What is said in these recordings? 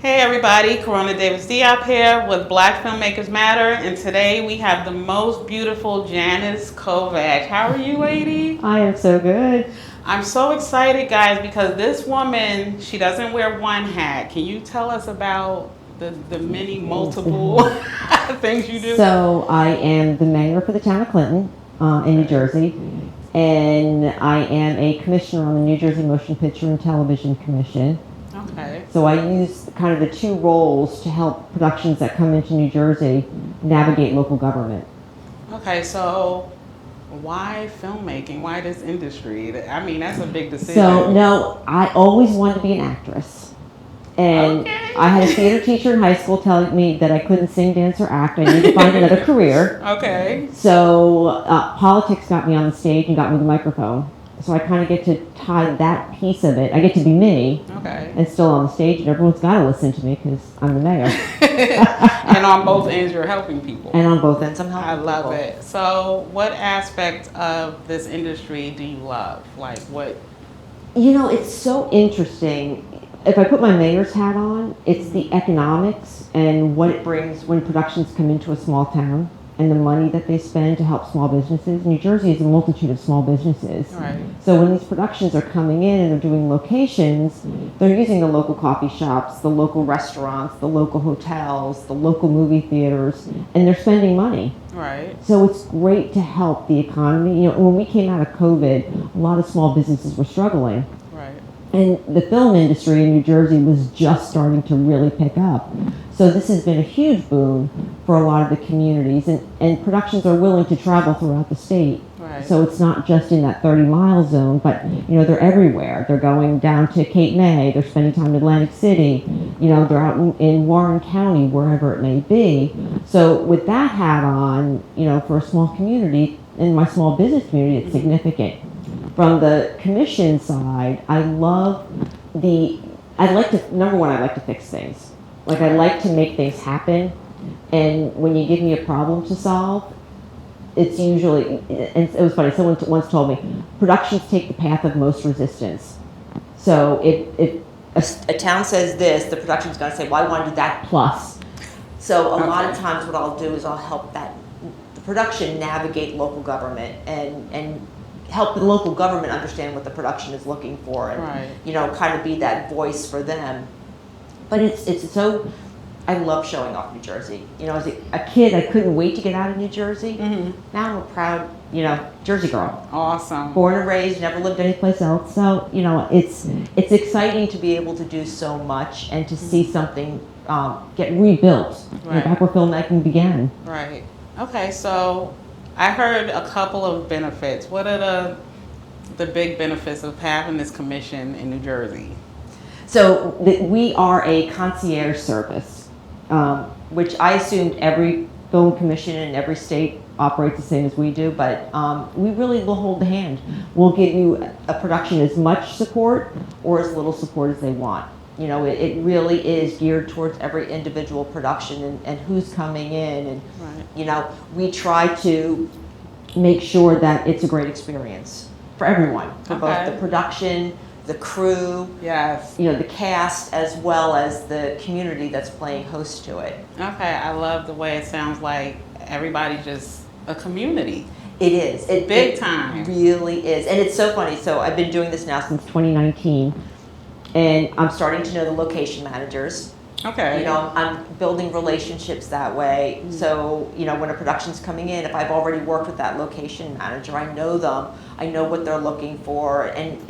Hey everybody, Corona Davis Diop here with Black Filmmakers Matter, and today we have the most beautiful Janice Kovach. How are you, lady? I am so good. I'm so excited, guys, because this woman, she doesn't wear one hat. Can you tell us about the many multiple things you do? So I am the mayor for the town of Clinton in New Jersey, and I am a commissioner on the New Jersey Motion Picture and Television Commission. Okay. So I use kind of the two roles to help productions that come into New Jersey navigate local government. Okay, so why filmmaking? Why this industry? I mean, that's a big decision. So no, I always wanted to be an actress. And Okay. I had a theater teacher in high school telling me that I couldn't sing, dance, or act. I needed to find another career. Okay. So politics got me on the stage and got me the microphone. So I kind of get to tie that piece of it. I get to be me and still on the stage, and everyone's got to listen to me because I'm the mayor. And on both ends, you're helping people. And on both ends, I'm helping I love people. it. So what aspect of this industry do you love? Like what? You know, it's so interesting. If I put my mayor's hat on, it's the economics and what it brings when productions come into a small town and the money that they spend to help small businesses. New Jersey is a multitude of small businesses. Right. So when these productions are coming in and they're doing locations, they're using the local coffee shops, the local restaurants, the local hotels, the local movie theaters, and they're spending money. Right. So it's great to help the economy. You know, when we came out of COVID, a lot of small businesses were struggling. Right. And the film industry in New Jersey was just starting to really pick up. So this has been a huge boom for a lot of the communities, and productions are willing to travel throughout the state. Right. So it's not just in that 30-mile zone, but you know, they're everywhere. They're going down to Cape May, they're spending time in Atlantic City, you know, they're out in Warren County, wherever it may be. So with that hat on, you know, for a small community, in my small business community, it's significant. From the commission side, number one, I like to fix things. Like, I like to make things happen, and when you give me a problem to solve, it's usually, and it was funny, someone once told me, productions take the path of most resistance. So if a town says this, the production's gonna say, well, I wanna do that plus. So a lot of times what I'll do is I'll help the production navigate local government and help the local government understand what the production is looking for, and you know, kind of be that voice for them. But it's so, I love showing off New Jersey. You know, as a kid, I couldn't wait to get out of New Jersey. Mm-hmm. Now I'm a proud, you know, Jersey girl. Awesome. Born and raised, never lived anyplace else. So, you know, it's exciting to be able to do so much and to see something get rebuilt, you know, back where filmmaking began. Right. Okay, so I heard a couple of benefits. What are the big benefits of having this commission in New Jersey? So we are a concierge service, which I assumed every film commission in every state operates the same as we do, but we really will hold the hand. We'll give you a production as much support or as little support as they want. You know, it really is geared towards every individual production and who's coming in, and you know, we try to make sure that it's a great experience for everyone, for both the production, the crew, you know, the cast, as well as the community that's playing host to it. Okay, I love the way it sounds like everybody's just a community. It is. Big time. It really is. And it's so funny. So I've been doing this now since 2019, and I'm starting to know the location managers. Okay. You know, I'm building relationships that way. Mm-hmm. So, you know, when a production's coming in, if I've already worked with that location manager, I know them, I know what they're looking for, and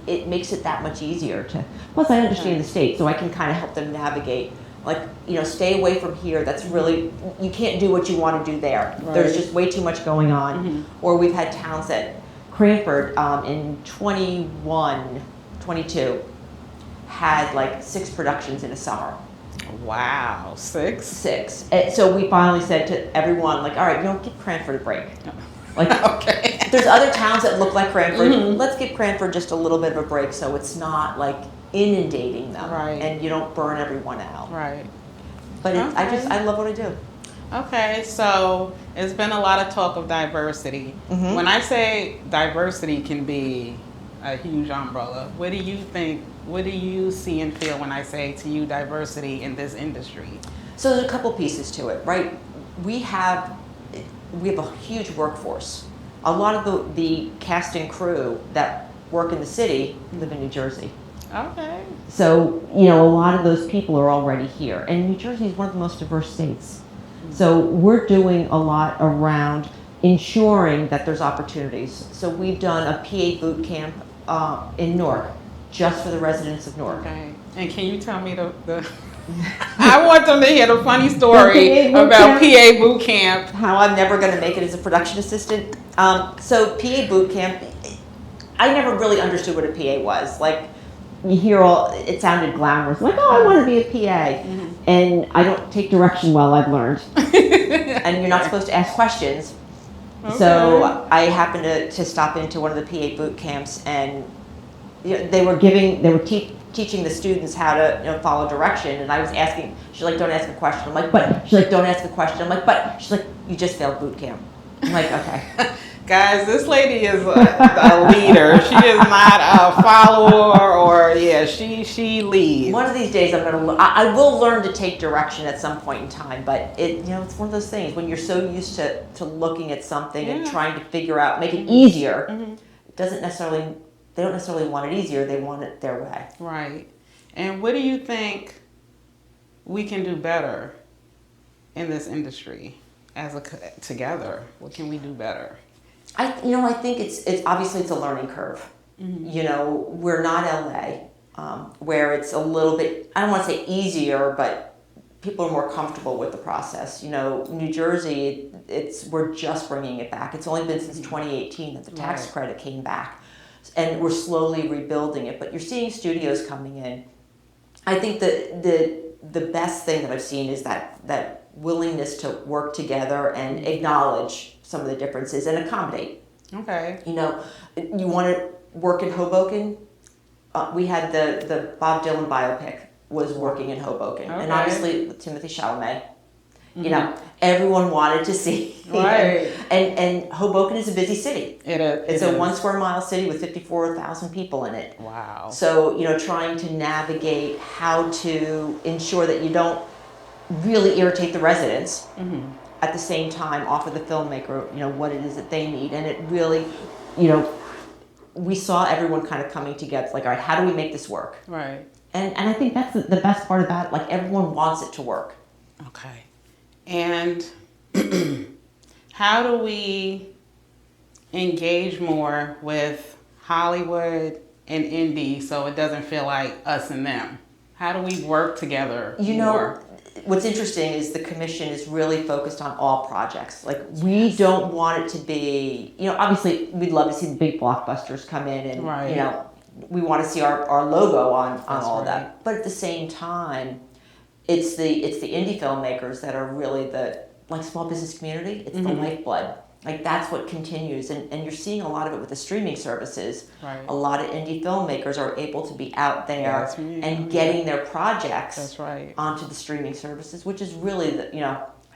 it makes it that much easier to, plus I understand the state, so I can kind of help them navigate. Like, you know, stay away from here. That's really, you can't do what you want to do there. Right. There's just way too much going on. Mm-hmm. Or we've had towns that, Cranford in 22, had like 6 productions in a summer. Wow, 6? 6. And so we finally said to everyone, like, all right, you know, give Cranford a break. Like, okay. There's other towns that look like Cranford. Mm-hmm. Let's give Cranford just a little bit of a break so it's not like inundating them, and you don't burn everyone out. Right. But I love what I do. Okay, so it's been a lot of talk of diversity. Mm-hmm. When I say diversity can be a huge umbrella, what do you think What do you see and feel when I say to you diversity in this industry? So there's a couple pieces to it, right? We have a huge workforce. A lot of the cast and crew that work in the city live in New Jersey. Okay. So, you know, a lot of those people are already here. And New Jersey is one of the most diverse states. So we're doing a lot around ensuring that there's opportunities. So we've done a PA boot camp in Newark, just for the residents of Newark. Okay. And can you tell me the I want them to hear the funny story about PA boot camp. How I'm never going to make it as a production assistant. So PA boot camp, I never really understood what a PA was. Like, You hear it sounded glamorous, like, oh, I want to be a PA. And I don't take direction well, I've learned. and you're not supposed to ask questions. Okay. So I happened to stop into one of the PA boot camps, and they were teaching the students how to follow direction, and I was asking. She's like, "Don't ask a question." I'm like, "But." She's like, "Don't ask a question." I'm like, "But." She's like, "You just failed boot camp." I'm like, "Okay." Guys, this lady is a leader. She is not a follower, or she leads. One of these days, I will learn to take direction at some point in time. But it's one of those things when you're so used to looking at something and trying to figure out, make it easier. It doesn't necessarily. They don't necessarily want it easier. They want it their way. Right. And what do you think we can do better in this industry together? What can we do better? I think it's obviously it's a learning curve. We're not LA, where it's a little bit, I don't want to say easier, but people are more comfortable with the process. New Jersey, we're just bringing it back. It's only been since 2018 that the tax credit came back, and we're slowly rebuilding it. But you're seeing studios coming in. I think the best thing that I've seen is that willingness to work together and acknowledge some of the differences and accommodate. Okay. You want to work in Hoboken? We had the Bob Dylan biopic was working in Hoboken, and obviously with Timothy Chalamet. Everyone wanted to see. Right. And Hoboken is a busy city. It is. It's a 1 square mile city with 54,000 people in it. Wow. So, trying to navigate how to ensure that you don't really irritate the residents, at the same time offer the filmmaker, what it is that they need. And it really, we saw everyone kind of coming together, like, all right, how do we make this work? Right. And I think that's the best part about it. Like, everyone wants it to work. Okay. And how do we engage more with Hollywood and indie so it doesn't feel like us and them? How do we work together more? What's interesting is the commission is really focused on all projects. Like, we don't want it to be, obviously we'd love to see the big blockbusters come in and, we want to see our logo on all of that. But at the same time, it's the indie filmmakers that are really the small business community. It's the lifeblood. Like, that's what continues, and you're seeing a lot of it with the streaming services. Right. A lot of indie filmmakers are able to be out there and getting their projects onto the streaming services, which is really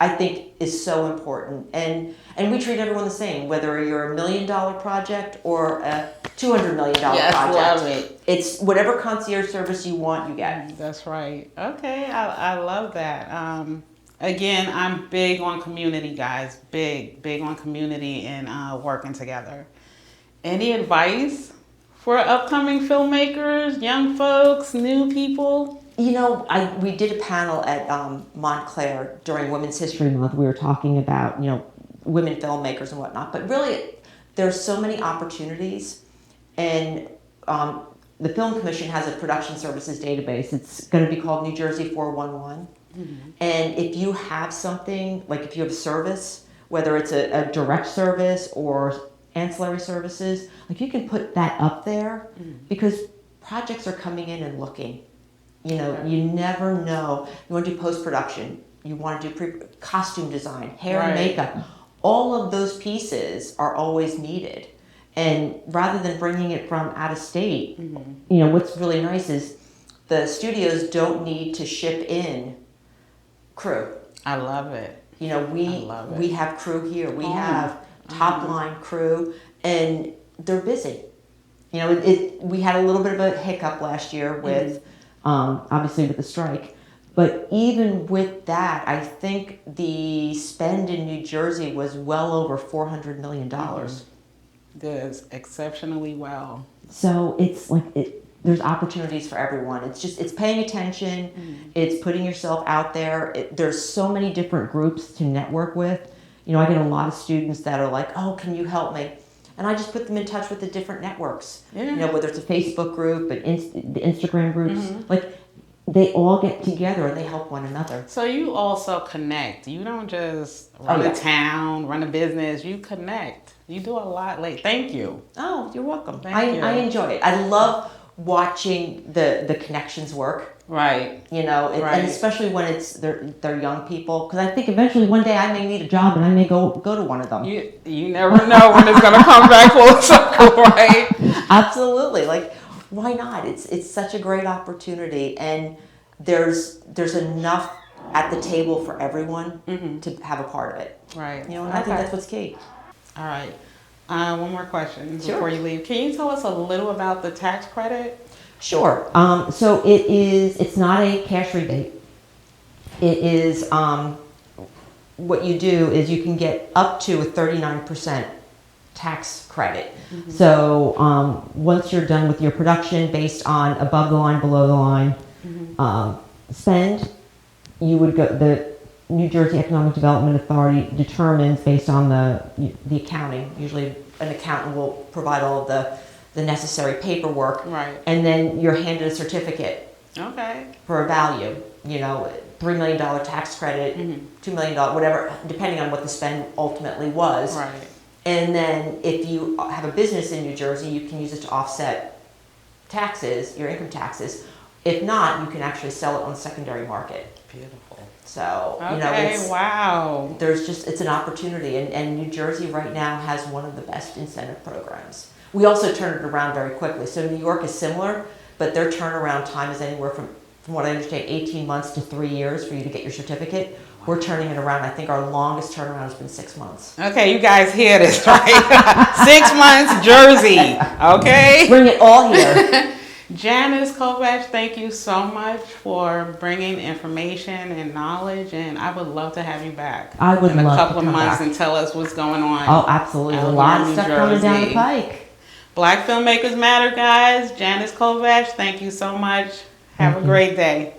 I think is so important. And we treat everyone the same, whether you're $1 million project or a $200 million project. Love it. It's whatever concierge service you want, you get. That's right. Okay, I love that. Again, I'm big on community, guys. Big on community and working together. Any advice for upcoming filmmakers, young folks, new people? We did a panel at Montclair during Women's History Month. We were talking about, women filmmakers and whatnot. But really, there's so many opportunities. And the Film Commission has a production services database. It's going to be called New Jersey 411. And if you have something, like if you have a service, whether it's a direct service or ancillary services, like, you can put that up there because projects are coming in and looking. You never know. You want to do post-production. You want to do costume design, hair and makeup. All of those pieces are always needed. And rather than bringing it from out of state, what's really nice is the studios don't need to ship in crew. I love it. We have crew here. We have top line crew, and they're busy. You know, we had a little bit of a hiccup last year with, obviously with the strike. But even with that, I think the spend in New Jersey was well over $400 million. Does exceptionally well. So it's like, there's opportunities for everyone. It's paying attention. It's putting yourself out there. There's so many different groups to network with. You know, I get a lot of students that are like, oh, can you help me? And I just put them in touch with the different networks. Yeah. You know, whether it's a Facebook group, the Instagram groups, like they all get together and they help one another. So you also connect. You don't just run a town, run a business. You connect. You do a lot. Thank you. Oh, you're welcome. Thank you. I enjoy it. I love watching the connections work. Right. You know, Right. and especially when they're young people, because I think eventually one day I may need a job and I may go to one of them. You never know when it's gonna come back full circle, right? Absolutely. Like, why not? It's such a great opportunity, and there's enough at the table for everyone to have a part of it. Right. You know, and I think that's what's key. All right. One more question Sure. before you leave. Can you tell us a little about the tax credit? Sure. So it's not a cash rebate. It is, what you do is you can get up to a 39% tax credit. So once you're done with your production based on above the line, below the line spend, you would go, the New Jersey Economic Development Authority determines based on the accounting. Usually an accountant will provide all of the necessary paperwork. Right. And then you're handed a certificate Okay. for a value, you know, $3 million tax credit, $2 million, whatever, depending on what the spend ultimately was. Right. And then if you have a business in New Jersey, you can use it to offset taxes, your income taxes. If not, you can actually sell it on the secondary market. Beautiful. So, Okay. you know, Wow. it's an opportunity, and New Jersey right now has one of the best incentive programs. We also turn it around very quickly. So New York is similar, but their turnaround time is anywhere from what I understand, 18 months to 3 years for you to get your certificate. We're turning it around. I think our longest turnaround has been 6 months. Okay, you guys hear this, right? 6 months, Jersey. Okay. Bring it all here. Janice Kovach, thank you so much for bringing information and knowledge, and I would love to have you back. I would in a love couple to of come months back. and tell us what's going on. Oh, absolutely. out A here lot in of New stuff coming down the Jersey. pike. Black Filmmakers Matter, guys. Janice Kovach, thank you so much. Have a great day.